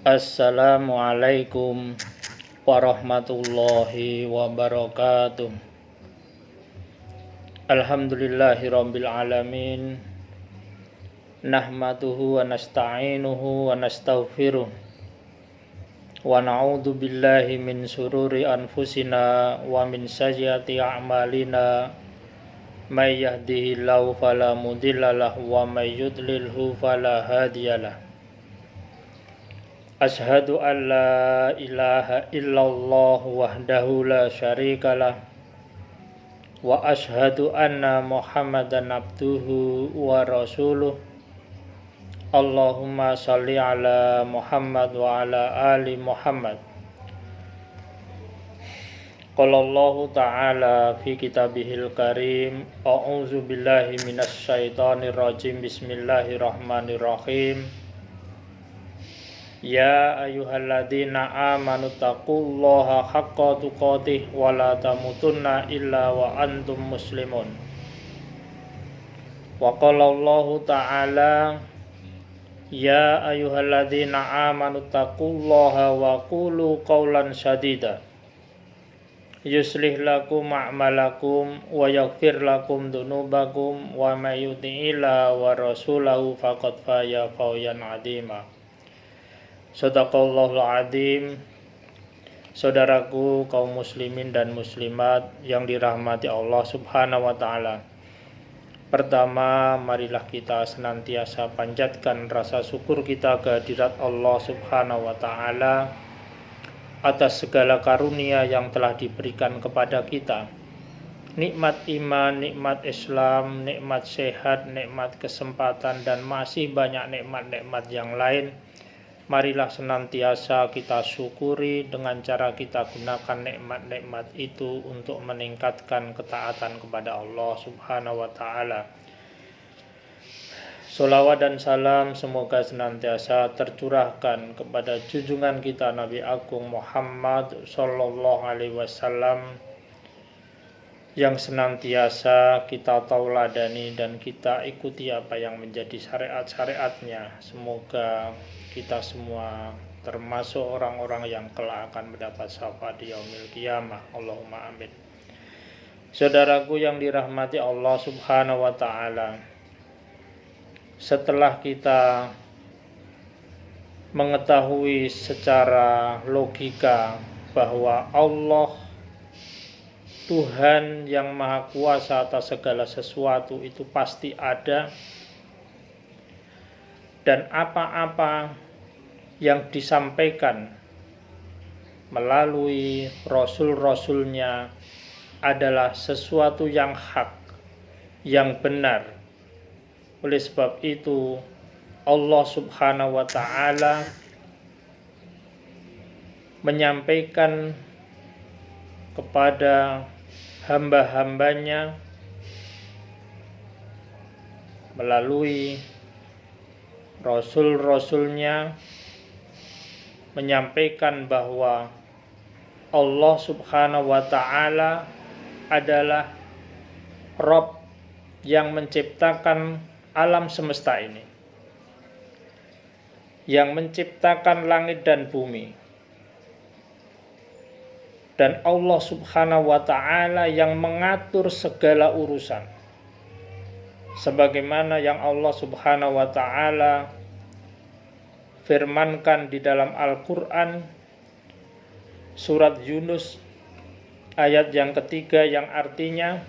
Assalamualaikum warahmatullahi wabarakatuh. Alhamdulillahirabbil alamin. Nahmaduhu wa nasta'inuhu wa nastaghfiruh. Wa na'udzu billahi min sururi anfusina wa min sayyiati a'malina. May yahdihillahu fala mudhillalahu wa may yudlilhu fala hadiyalah. Ashhadu an la ilaha illallah wahdahu la syarikalah wa ashhadu anna Muhammadan abduhu wa rasuluh. Allahumma shalli ala Muhammad wa ala ali Muhammad. Qala Allah ta'ala fi kitabihil karim, a'udzu billahi minasy syaithanir rajim. Bismillahirrahmanirrahim. Ya ayyuhalladzina amanu taqullaha haqqa tuqatih wa la tamutunna illa wa antum muslimun. Wa qala Allah ta'ala, ya ayyuhalladzina amanu taqullaha wa qulu qawlan sadida yuslih lakum a'malakum wa yaghfir lakum dunubakum wa may yuti'illah wa rasulahu faqad faya fawzan 'azima. Shadaqallahul adzim. Saudaraku kaum muslimin dan muslimat yang dirahmati Allah Subhanahu wa taala. Pertama, marilah kita senantiasa panjatkan rasa syukur kita kehadirat Allah Subhanahu wa taala atas segala karunia yang telah diberikan kepada kita. Nikmat iman, nikmat Islam, nikmat sehat, nikmat kesempatan, dan masih banyak nikmat-nikmat yang lain. Marilah senantiasa kita syukuri dengan cara kita gunakan nikmat-nikmat itu untuk meningkatkan ketaatan kepada Allah Subhanahu wa taala. Sholawat dan salam semoga senantiasa tercurahkan kepada junjungan kita Nabi Agung Muhammad sallallahu alaihi wasallam yang senantiasa kita tauladani dan kita ikuti apa yang menjadi syariat-syariatnya. Semoga kita semua termasuk orang-orang yang kelak akan mendapat syafaat di yaumil qiyamah. Allahumma amin. Saudaraku yang dirahmati Allah Subhanahu wa taala, setelah kita mengetahui secara logika bahwa Allah Tuhan yang Maha Kuasa atas segala sesuatu itu pasti ada, dan apa-apa yang disampaikan melalui rasul-rasulnya adalah sesuatu yang hak, yang benar. Oleh sebab itu Allah Subhanahu wa ta'ala menyampaikan kepada hamba-hambanya melalui rasul-rasulnya, menyampaikan bahwa Allah Subhanahu wa ta'ala adalah Rabb yang menciptakan alam semesta ini, yang menciptakan langit dan bumi, dan Allah Subhanahu wa ta'ala yang mengatur segala urusan, sebagaimana yang Allah Subhanahu wa ta'ala firmankan di dalam Al-Quran surat Yunus ayat yang ketiga, yang artinya,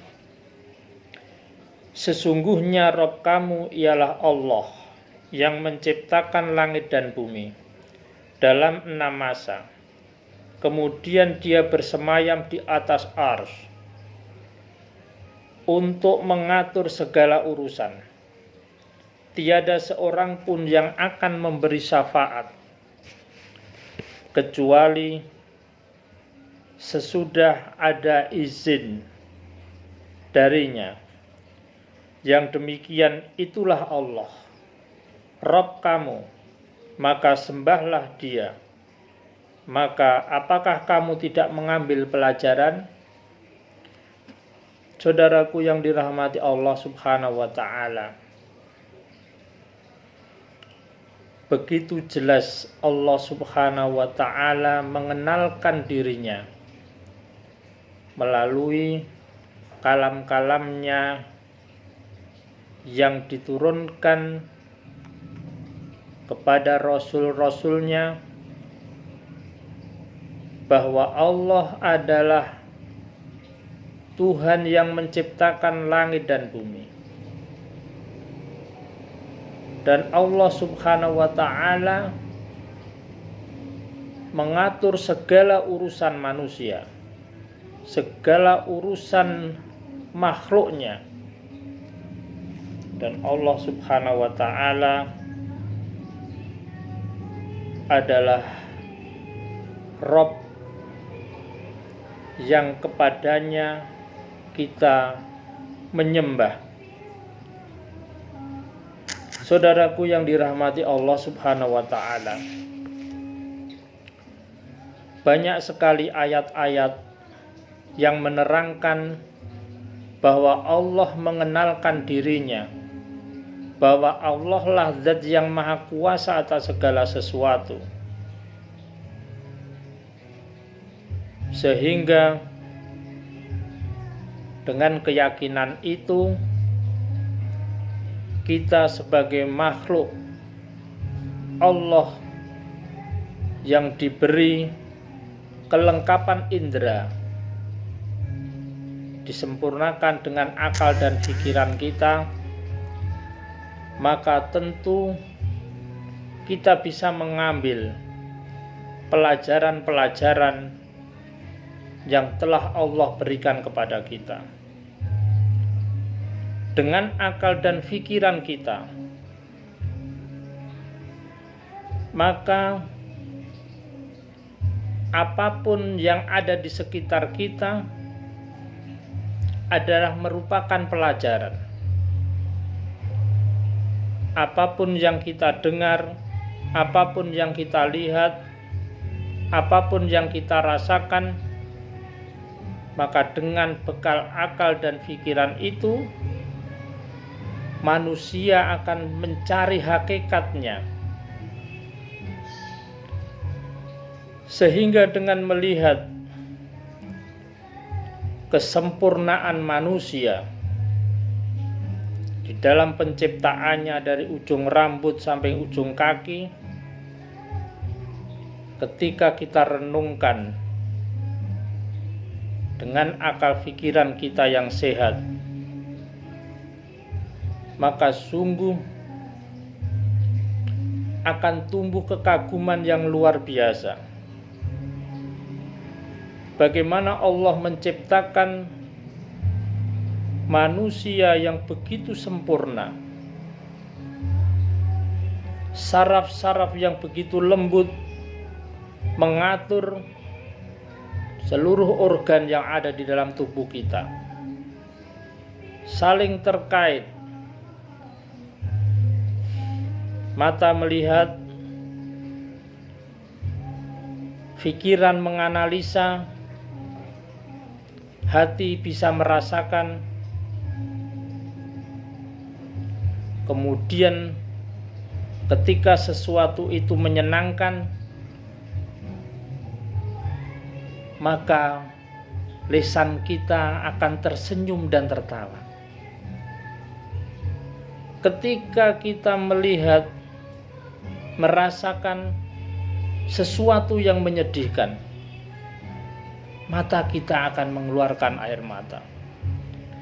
sesungguhnya Rabb kamu ialah Allah yang menciptakan langit dan bumi dalam 6 masa. Kemudian dia bersemayam di atas arsy untuk mengatur segala urusan. Tiada seorang pun yang akan memberi syafaat kecuali sesudah ada izin darinya. Yang demikian itulah Allah, Rabb kamu, maka sembahlah Dia. Maka apakah kamu tidak mengambil pelajaran? Saudaraku yang dirahmati Allah Subhanahu wa ta'ala, begitu jelas Allah Subhanahu wa ta'ala mengenalkan dirinya melalui kalam-kalamnya yang diturunkan kepada rasul-rasulnya, bahwa Allah adalah Tuhan yang menciptakan langit dan bumi, dan Allah Subhanahu wa ta'ala mengatur segala urusan manusia, segala urusan makhluknya, dan Allah Subhanahu wa ta'ala adalah Rabb yang kepadanya kita menyembah. Saudaraku yang dirahmati Allah Subhanahu wa ta'ala, banyak sekali ayat-ayat yang menerangkan bahwa Allah mengenalkan dirinya, bahwa Allah lah zat yang maha kuasa atas segala sesuatu, sehingga dengan keyakinan itu kita sebagai makhluk Allah yang diberi kelengkapan indera, disempurnakan dengan akal dan pikiran kita, maka tentu kita bisa mengambil pelajaran-pelajaran yang telah Allah berikan kepada kita. Dengan akal dan pikiran kita, maka apapun yang ada di sekitar kita adalah merupakan pelajaran. Apapun yang kita dengar, apapun yang kita lihat, apapun yang kita rasakan, maka dengan bekal akal dan pikiran itu, manusia akan mencari hakikatnya, sehingga dengan melihat kesempurnaan manusia di dalam penciptaannya dari ujung rambut sampai ujung kaki, ketika kita renungkan dengan akal pikiran kita yang sehat, maka sungguh akan tumbuh kekaguman yang luar biasa. Bagaimana Allah menciptakan manusia yang begitu sempurna, saraf-saraf yang begitu lembut, mengatur seluruh organ yang ada di dalam tubuh kita, saling terkait. Mata melihat, pikiran menganalisa, hati bisa merasakan, kemudian ketika sesuatu itu menyenangkan, maka lisan kita akan tersenyum dan tertawa. Ketika kita melihat, merasakan sesuatu yang menyedihkan, mata kita akan mengeluarkan air mata.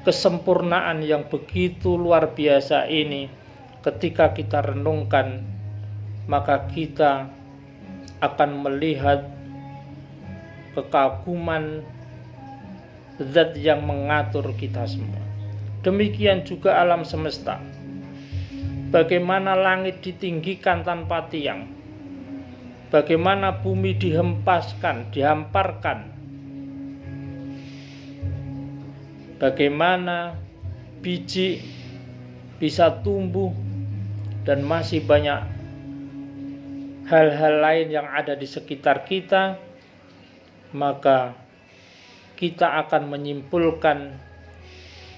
Kesempurnaan yang begitu luar biasa ini, ketika kita renungkan, maka kita akan melihat kekaguman zat yang mengatur kita semua. Demikian juga alam semesta. Bagaimana langit ditinggikan tanpa tiang, bagaimana bumi dihempaskan, dihamparkan, bagaimana biji bisa tumbuh, dan masih banyak hal-hal lain yang ada di sekitar kita, maka kita akan menyimpulkan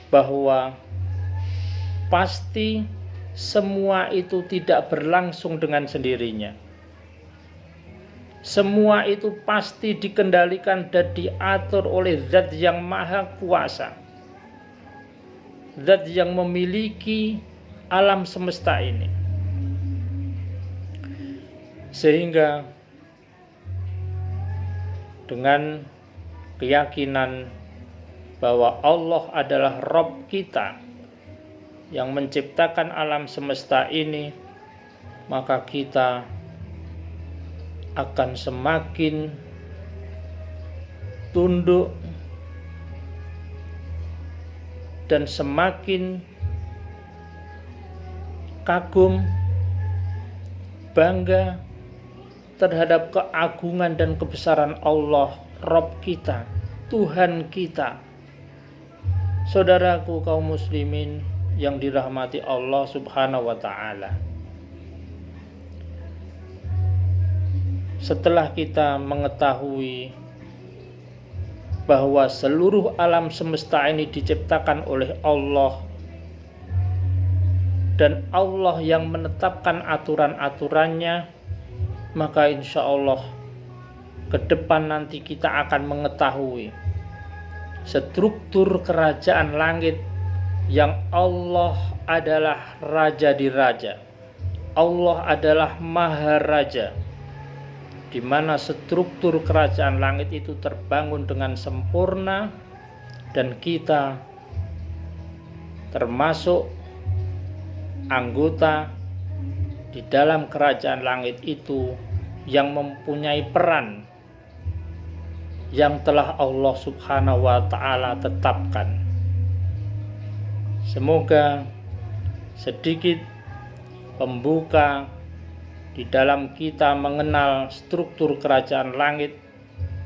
bahwa pasti semua itu tidak berlangsung dengan sendirinya. Semua itu pasti dikendalikan dan diatur oleh Zat yang Maha Kuasa, Zat yang memiliki alam semesta ini. Sehingga dengan keyakinan bahwa Allah adalah Rabb kita yang menciptakan alam semesta ini, maka kita akan semakin tunduk dan semakin kagum, bangga terhadap keagungan dan kebesaran Allah, Rabb kita, Tuhan kita. Saudaraku kaum muslimin yang dirahmati Allah Subhanahu wa ta'ala, setelah kita mengetahui bahwa seluruh alam semesta ini diciptakan oleh Allah dan Allah yang menetapkan aturan-aturannya, maka insya Allah ke depan nanti kita akan mengetahui struktur kerajaan langit yang Allah adalah Raja di Raja, Allah adalah Maharaja, di mana struktur kerajaan langit itu terbangun dengan sempurna, dan kita termasuk anggota di dalam kerajaan langit itu yang mempunyai peran yang telah Allah Subhanahu wa ta'ala tetapkan. Semoga sedikit pembuka di dalam kita mengenal struktur kerajaan langit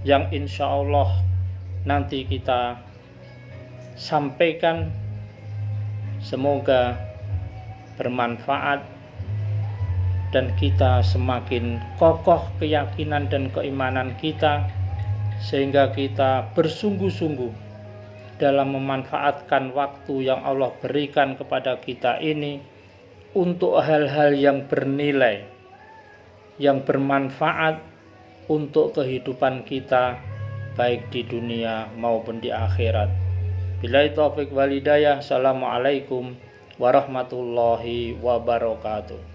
yang insya Allah nanti kita sampaikan. Semoga bermanfaat dan kita semakin kokoh keyakinan dan keimanan kita, sehingga kita bersungguh-sungguh dalam memanfaatkan waktu yang Allah berikan kepada kita ini untuk hal-hal yang bernilai, yang bermanfaat untuk kehidupan kita baik di dunia maupun di akhirat. Billahi taufiq wal hidayah. Assalamualaikum warahmatullahi wabarakatuh.